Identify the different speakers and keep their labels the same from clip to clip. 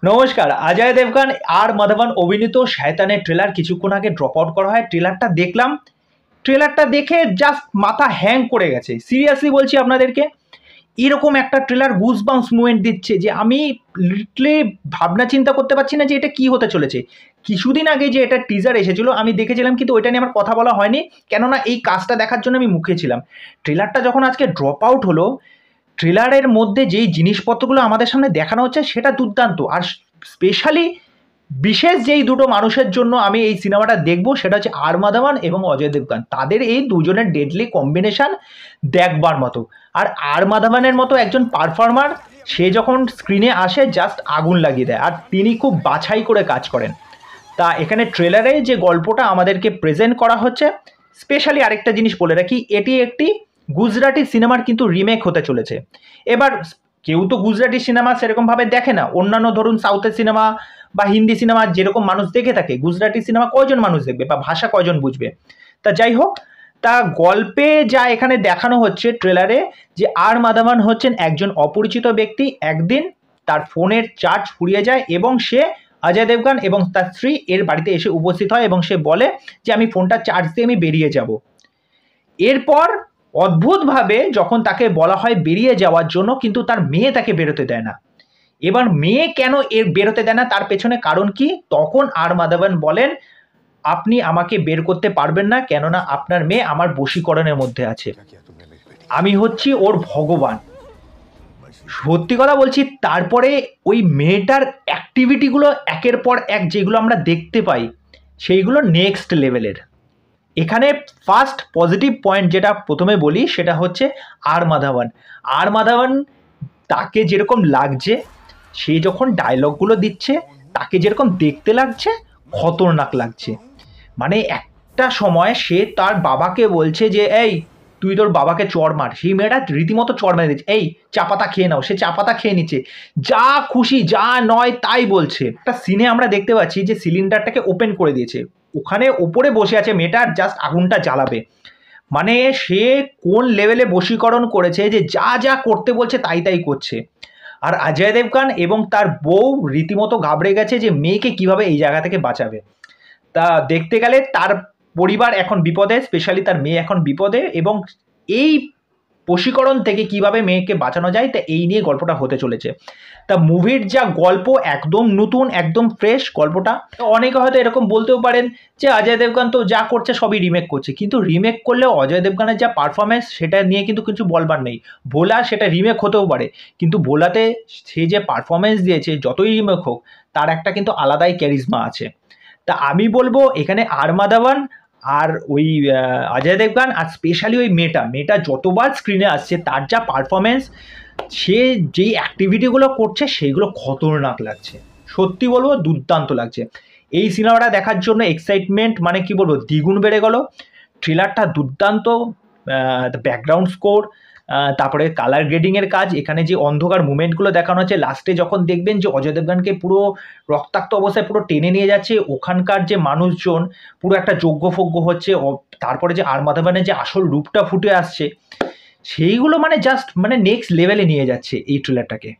Speaker 1: নমস্কার। অজয় দেবগন আর মাধবন অভিনীত শয়তানের ট্রেলার কিছুক্ষণ আগে ড্রপ আউট করা হয়। ট্রেলারটা দেখলাম, ট্রেলারটা দেখে জাস্ট মাথা হ্যাং করে গেছে। সিরিয়াসলি বলছি আপনাদেরকে, এরকম একটা ট্রেলার গুজবাম্পস মুভমেন্ট দিচ্ছে যে আমি লিটারালি ভাবনা চিন্তা করতে পারছি না যে এটা কি হতে চলেছে। কিছুদিন আগে যে এটা টিজার এসেছিল আমি দেখেছিলাম, কিন্তু ওইটা নিয়ে আমার কথা বলা হয়নি, কেননা এই কাজটা দেখার জন্য আমি মুখে ছিলাম। ট্রেলারটা যখন আজকে ড্রপ আউট হলো, ট্রেলারের মধ্যে যেই জিনিসপত্রগুলো আমাদের সামনে দেখানো হচ্ছে সেটা দুর্দান্ত। আর স্পেশালি বিশেষ যেই দুটো মানুষের জন্য আমি এই সিনেমাটা দেখব সেটা হচ্ছে আর মাধবন এবং অজয় দেবগন। তাদের এই দুজনের ডেডলি কম্বিনেশন দেখবার মতো। আর মাধবনের মতো একজন পারফর্মার, সে যখন স্ক্রিনে আসে জাস্ট আগুন লাগিয়ে দেয়, আর তিনি খুব বাছাই করে কাজ করেন। তা এখানে ট্রেলারে যে গল্পটা আমাদেরকে প্রেজেন্ট করা হচ্ছে, স্পেশালি আরেকটা জিনিস বলে রাখি, এটি একটি গুজরাটি সিনেমার কিন্তু রিমেক হতে চলেছে। এবার কেউ তো গুজরাটি সিনেমা সেরকমভাবে দেখে না, অন্যান্য ধরুন সাউথের সিনেমা বা হিন্দি সিনেমা যেরকম মানুষ দেখে থাকে, গুজরাটি সিনেমা কয়জন মানুষ দেখবে বা ভাষা কয়জন বুঝবে। তা যাই হোক, তা গল্পে যা এখানে দেখানো হচ্ছে ট্রেলারে, যে আর মাধবন হচ্ছেন একজন অপরিচিত ব্যক্তি। একদিন তার ফোনের চার্জ ফুরিয়ে যায় এবং সে অজয় দেবগন এবং তার স্ত্রী এর বাড়িতে এসে উপস্থিত হয় এবং সে বলে যে আমি ফোনটা চার্জ দিয়ে আমি বেরিয়ে যাব। এরপর অদ্ভুতভাবে যখন তাকে বলা হয় বেরিয়ে যাওয়ার জন্য, কিন্তু তার মেয়ে তাকে বেরোতে দেয় না। এবার মেয়ে কেন এর বেরোতে দেয় না, তার পেছনে কারণ কি? তখন আর মাধবন বলেন, আপনি আমাকে বের করতে পারবেন না, কেননা আপনার মেয়ে আমার বশীকরণের মধ্যে আছে, আমি হচ্ছি ওর ভগবান। সত্যি কথা বলছি, তারপরে ওই মেয়েটার অ্যাক্টিভিটিগুলো একের পর এক যেগুলো আমরা দেখতে পাই, সেইগুলো নেক্সট লেভেলের। এখানে ফার্স্ট পজিটিভ পয়েন্ট যেটা প্রথমে বলি সেটা হচ্ছে আর মাধবন তাকে যেরকম লাগছে, সে যখন ডায়লগগুলো দিচ্ছে তাকে যেরকম দেখতে লাগছে, খতরনাক লাগছে। মানে একটা সময় সে তার বাবাকে বলছে যে এই তুই তোর বাবাকে চড় মার, সেই মেয়েটা রীতিমতো চড় মেরে দিচ্ছে, এই চা পাতা খেয়ে নাও, সে চা পাতা খেয়ে নিচ্ছে, যা খুশি যা নয় তাই বলছে। একটা সিনে আমরা দেখতে পাচ্ছি যে সিলিন্ডারটাকে ওপেন করে দিয়েছে, ওখানে ওপরে বসে আছে মেয়েটার, জাস্ট আগুনটা জ্বালাবে। মানে সে কোন লেভেলে বশীকরণ করেছে যে যা যা করতে বলছে তাই তাই করছে। আর অজয় দেবগন এবং তার বউ রীতিমতো ঘাবড়ে গেছে যে মেয়েকে কিভাবে এই জায়গা থেকে বাঁচাবে। তা দেখতে গেলে তার পরিবার এখন বিপদে, স্পেশালি তার মেয়ে এখন বিপদে, এবং এই বশীকরণ থেকে কিভাবে মেয়েকে বাঁচানো যায় তা এই নিয়ে গল্পটা হতে চলেছে। তা মুভির যা গল্প একদম নতুন, একদম ফ্রেশ গল্পটা। অনেকে হয়তো এরকম বলতেও পারেন যে অজয় দেবগন তো যা করছে সবই রিমেক করছে, কিন্তু রিমেক করলেও অজয় দেবগনের যা পারফরমেন্স সেটা নিয়ে কিন্তু কিছু বলবার নেই। ভোলা সেটা রিমেক হতেও পারে, কিন্তু ভোলাতে সে যে পারফরমেন্স দিয়েছে যতই রিমেক হোক, তার একটা কিন্তু আলাদাই ক্যারিজমা আছে। তা আমি বলবো এখানে আর মাধবন আর ওই অজয় দেবগন আর স্পেশালি ওই মেয়েটা যতবার স্ক্রিনে আসছে তার যা পারফরমেন্স, সে যেই অ্যাক্টিভিটিগুলো করছে সেইগুলো খতরনাক লাগছে। সত্যি বলবো দুর্দান্ত লাগছে। এই সিনেমাটা দেখার জন্য এক্সাইটমেন্ট মানে কি বলবো দ্বিগুণ বেড়ে গেল। ট্রেলারটা দুর্দান্ত, ব্যাকগ্রাউন্ড স্কোর, তারপরে কালার গ্রেডিংয়ের কাজ, এখানে যে অন্ধকার মুভমেন্টগুলো দেখানো হচ্ছে, লাস্টে যখন দেখবেন যে অজয় দেবগনকে পুরো রক্তাক্ত অবস্থায় পুরো টেনে নিয়ে যাচ্ছে, ওখানকার যে মানুষজন পুরো একটা যজ্ঞফজ্ঞ হচ্ছে, তারপরে যে আর মাধবনের যে আসল রূপটা ফুটে আসছে, সেইগুলো মানে জাস্ট মানে নেক্সট লেভেলে নিয়ে যাচ্ছে এই ট্রেলারটাকে।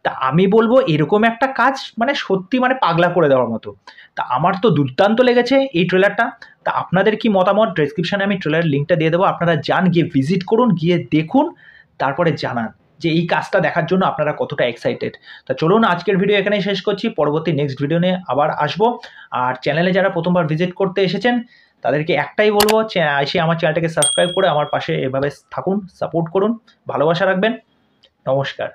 Speaker 1: তা আমি বলবো এরকম একটা কাজ মানে সত্যি মানে পাগলা করে দেওয়ার মতো। তা আমার তো দুর্দান্ত লেগেছে এই ট্রেলারটা। তা আপনাদের কি মতামত? ডেসক্রিপশনে আমি ট্রেলারের লিঙ্কটা দিয়ে দেবো, আপনারা যান, গিয়ে ভিজিট করুন, গিয়ে দেখুন, তারপরে জানান যে এই কাজটা দেখার জন্য আপনারা কতটা এক্সাইটেড। তা চলুন আজকের ভিডিও এখানেই শেষ করছি, পরবর্তী নেক্সট ভিডিও নিয়ে আবার আসবো। আর চ্যানেলে যারা প্রথমবার ভিজিট করতে এসেছেন তাদেরকে একটাই বলবো, এসে আমার চ্যানেলটাকে সাবস্ক্রাইব করে আমার পাশে এভাবে থাকুন, সাপোর্ট করুন, ভালোবাসা রাখবেন। নমস্কার।